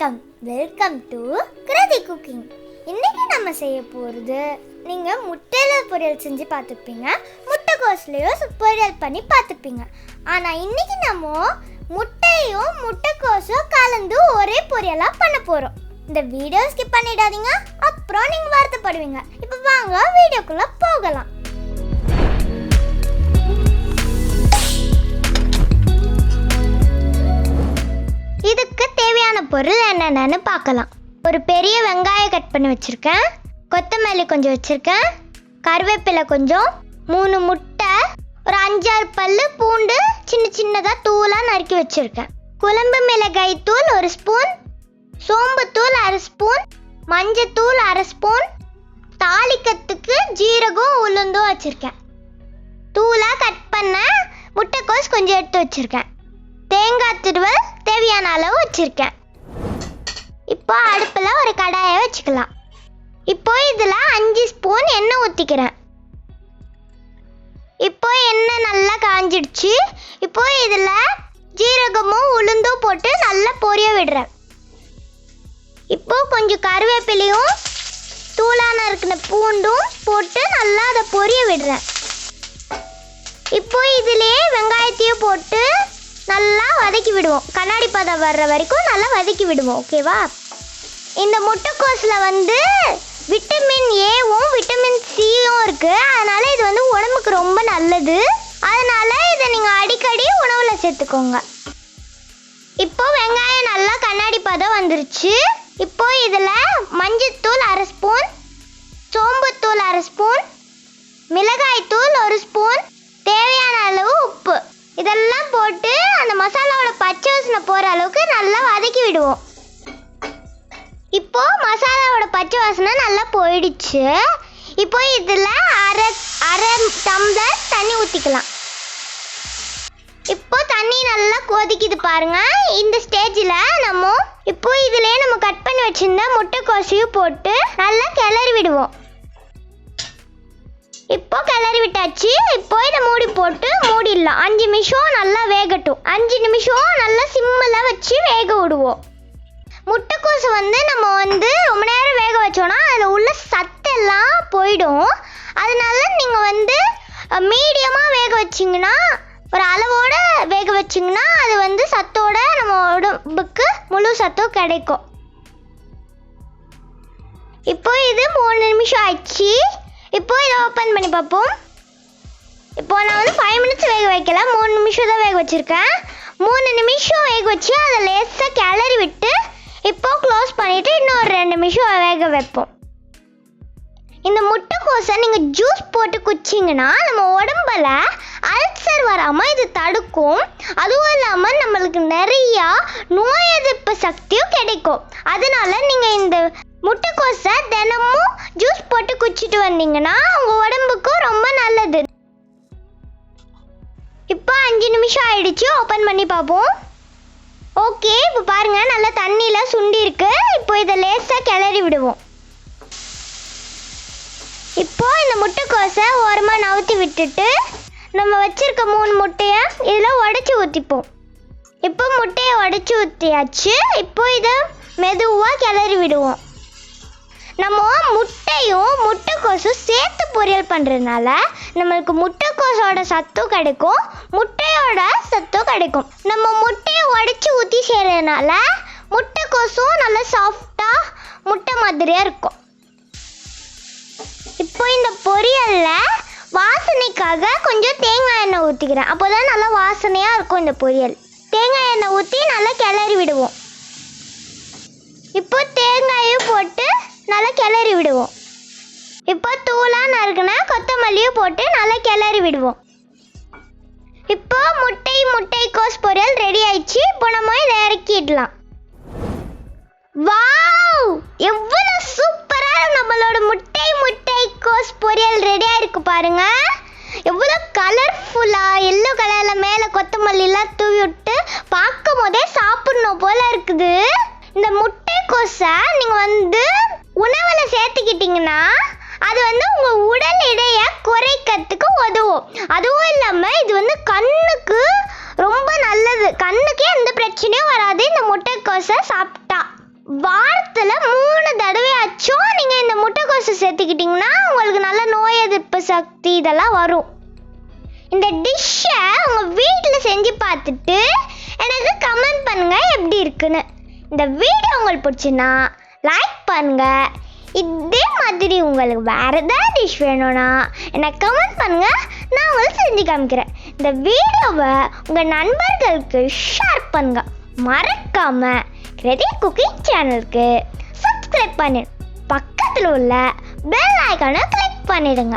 வணக்கம், welcome to கிராதி cooking. இன்னைக்கு நம்ம செய்ய போகிறது, நீங்கள் முட்டையில் பொரியல் செஞ்சு பார்த்துப்பீங்க, முட்டைக்கோஸ்லையும் பொரியல் பண்ணி பார்த்துப்பீங்க. ஆனால் இன்னைக்கு நம்ம முட்டையும் முட்டைக்கோஸும் கலந்து ஒரே பொரியலாக பண்ண போகிறோம். இந்த வீடியோ ஸ்கிப் பண்ணிடாதீங்க, அப்புறம் நீங்கள் வருத்தப்படுவீங்க. இப்போ வாங்க வீடியோக்குள்ளே போகலாம். இதுக்கு தேவையான பொருள் என்னென்னு பார்க்கலாம். ஒரு பெரிய வெங்காயம் கட் பண்ணி வச்சுருக்கேன், கொத்தமல்லி கொஞ்சம் வச்சுருக்கேன், கருவேப்பிலை கொஞ்சம், 3 முட்டை, ஒரு 5-6 பல்லு பூண்டு சின்ன சின்னதாக தூளாக நறுக்கி வச்சுருக்கேன், குழம்பு மிளகாய் தூள் 1 ஸ்பூன், சோம்புத்தூள் 1/2 ஸ்பூன், மஞ்சத்தூள் 1/2 ஸ்பூன், தாளிக்கத்துக்கு ஜீரகம் உளுந்தும் வச்சுருக்கேன், தூளாக கட் பண்ண முட்டைக்கோஸ் கொஞ்சம் எடுத்து வச்சுருக்கேன், தேங்காய் துருவல் தேவையான அளவு வச்சுருக்கேன். இப்போ அடுப்பில் ஒரு கடாயை வச்சுக்கலாம். இப்போ இதில் 5 ஸ்பூன் எண்ணெய் ஊற்றிக்கிறேன். இப்போ எண்ணெய் நல்லா காஞ்சிடுச்சு. இப்போ இதில் ஜீரகமும் உளுந்தும் போட்டு நல்லா பொரிய விடுறேன். இப்போ கொஞ்சம் கருவேப்பிலையும் தூளான இருக்கிற பூண்டும் போட்டு நல்லா அதை பொரிய விடுறேன். இப்போ இதிலே வெங்காயத்தையும் போட்டு நல்லா வதக்கி விடுவோம். கண்ணாடி பதம் வர்ற வரைக்கும் நல்லா வதக்கி விடுவோம். ஓகேவா? இந்த முட்டைக்கோஸில் விட்டமின் ஏவும் விட்டமின் சியும் இருக்குது. அதனால் இது உடம்புக்கு ரொம்ப நல்லது. அதனால் இதை நீங்கள் அடிக்கடி உணவில் சேர்த்துக்கோங்க. இப்போ வெங்காயம் நல்லா கண்ணாடி பதம் வந்துருச்சு. இப்போ இதில் மஞ்சத்தூள் 1/2 ஸ்பூன், சோம்புத்தூள் 1/2 ஸ்பூன், மிளகாய்த்தூள் 1 ஸ்பூன், தேவையான அளவு உப்பு இதெல்லாம் போட்டு அந்த மசாலாவோட பச்சை வாசனை போகிற அளவுக்கு நல்லா வதக்கி விடுவோம். இப்போ மசாலாவோட பச்சை வாசனை நல்லா போயிடுச்சு. இப்போ இதில் அரை டம்ளர் தண்ணி ஊற்றிக்கலாம். இப்போ தண்ணி நல்லா கொதிக்குது பாருங்க. இந்த ஸ்டேஜில் இப்போ இதிலே நம்ம கட் பண்ணி வச்சிருந்த முட்டைக்கோசையும் போட்டு நல்லா கிளறி விடுவோம். இப்போ கிளறி விட்டாச்சு. இப்போ இதை மூடி போட்டு மூடிடலாம். 5 நிமிஷம் நல்லா வேகட்டும். 5 நிமிஷம் நல்லா சிம்மில் வச்சு வேக விடுவோம். முட்டைக்கோசை நம்ம ரொம்ப நேரம் வேக வச்சோன்னா அதில் உள்ள சத்தெல்லாம் போயிடும். அதனால நீங்கள் மீடியமாக வேக வச்சிங்கன்னா, ஒரு அளவோடு வேக வச்சிங்கன்னா அது சத்தோட நம்ம உடம்புக்கு முழு சத்தும் கிடைக்கும். இப்போ இது 3 நிமிஷம் ஆயிடுச்சு. இப்போ இதை ஓப்பன் பண்ணி பார்ப்போம். இப்போ நான் 5 மினிட்ஸ் வேக வைக்கல, 3 நிமிஷம் தான் வேக வச்சுருக்கேன். 3 நிமிஷம் வேக வச்சு அதை லேசாக கிளறி விட்டு இப்போ க்ளோஸ் பண்ணிவிட்டு இன்னும் 2 நிமிஷம் வேக வைப்போம். இந்த முட்டைக்கோஸை நீங்கள் ஜூஸ் போட்டு குச்சிங்கன்னா நம்ம உடம்புல அல்சர் வராமல் இது தடுக்கும். அதுவும் இல்லாமல் நம்மளுக்கு நிறையா நோய் எதிர்ப்பு சக்தியும் கிடைக்கும். அதனால நீங்கள் இந்த முட்டைக்கோஸை தினமும் ஜூஸ் போட்டு குச்சிட்டு வந்தீங்கன்னா உங்கள் உடம்புக்கும் ரொம்ப நல்லது. இப்போ 5 நிமிஷம் ஆயிடுச்சு. ஓப்பன் பண்ணி பார்ப்போம். ஓகே, இப்போ பாருங்கள் நல்லா தண்ணியில் சுண்டி இருக்கு. இப்போ இதை லேசாக கிளறி விடுவோம். இப்போ இந்த முட்டைக்கோஸை ஓரமாக நவுத்தி விட்டுட்டு நம்ம வச்சிருக்க 3 முட்டையை இதில் உடச்சி ஊற்றிப்போம். இப்போ முட்டையை உடச்சி ஊற்றியாச்சு. இப்போ இதை மெதுவாக கிளறி விடுவோம். நம்ம முட்டையும் முட்டைக்கோஸும் சேர்த்து பொரியல் பண்ணுறதுனால நம்மளுக்கு முட்டைக்கோஸோட சத்தும் கிடைக்கும், முட்டையோட சத்தும் கிடைக்கும். நம்ம முட்டையை உடச்சி ஊற்றி செய்கிறதுனால முட்டைக்கோஸும் நல்லா சாஃப்டாக முட்டை மாதிரியாக இருக்கும். இப்போ இந்த பொரியலில் வாசனைக்காக கொஞ்சம் தேங்காய் எண்ணெய் ஊற்றிக்கிறேன். அப்போ தான் நல்லா வாசனையாக இருக்கும் இந்த பொரியல். தேங்காய் எண்ணெய் ஊற்றி நல்லா கிளறி விடுவோம். இப்போ தேங்காயும் போட்டு நல்லா கிளறி விடுவோம். இப்போ தூளாக நறுக்குனா கொத்தமல்லியும் போட்டு நல்லா கிளறி விடுவோம். இப்போ முட்டைக்கோஸ் பொரியல் ரெடி ஆயிடுச்சு. இப்போ நம்ம இதை இறக்கிடலாம். வாவ், எவ்வளோ சூப்பராக நம்மளோட முட்டைக்கோஸ் பொரியல் ரெடியாக இருக்கு பாருங்க. எவ்வளோ கலர்ஃபுல்லாக எல்லோ கலரில் மேலே கொத்தமல்லிலாம் தூவி விட்டு பார்க்கும் போதே சாப்பிடணும் போல இருக்குது. இந்த முட்டைக்கோஸை நீங்கள் உணவில் சேர்த்துக்கிட்டிங்கன்னா அது உங்கள் உடல் எடையை குறைக்கிறதுக்கு உதவும். அதுவும் இல்லாமல் இது கண்ணுக்கு ரொம்ப நல்லது. கண்ணுக்கே எந்த பிரச்சனையும் வராது இந்த முட்டைக்கோஸை சாப்பிட்டா. வாரத்தில் 3 தடவையாச்சும் நீங்கள் இந்த முட்டைக்கோசை சேர்த்துக்கிட்டிங்கன்னா உங்களுக்கு நல்ல நோய் எதிர்ப்பு சக்தி இதெல்லாம் வரும். இந்த டிஷ்ஷை உங்கள் வீட்டில் செஞ்சு பார்த்துட்டு எனக்கு கமெண்ட் பண்ணுங்கள் எப்படி இருக்குன்னு. இந்த வீடியோ உங்களுக்கு பிடிச்சுன்னா லைக் பண்ணுங்கள். இதே மாதிரி உங்களுக்கு வேறு ஏதாவது டிஷ் வேணும்னா எனக்கு கமெண்ட் பண்ணுங்கள், நான் உங்களுக்கு செஞ்சு காமிக்கிறேன். இந்த வீடியோவை உங்கள் நண்பர்களுக்கு ஷேர் பண்ணுங்கள். மறக்காமல் கிரதி குக்கிங் சேனலுக்கு சப்ஸ்கிரைப் பண்ணிடு, பக்கத்தில் உள்ள பெல் ஐக்கானை கிளிக் பண்ணிடுங்க.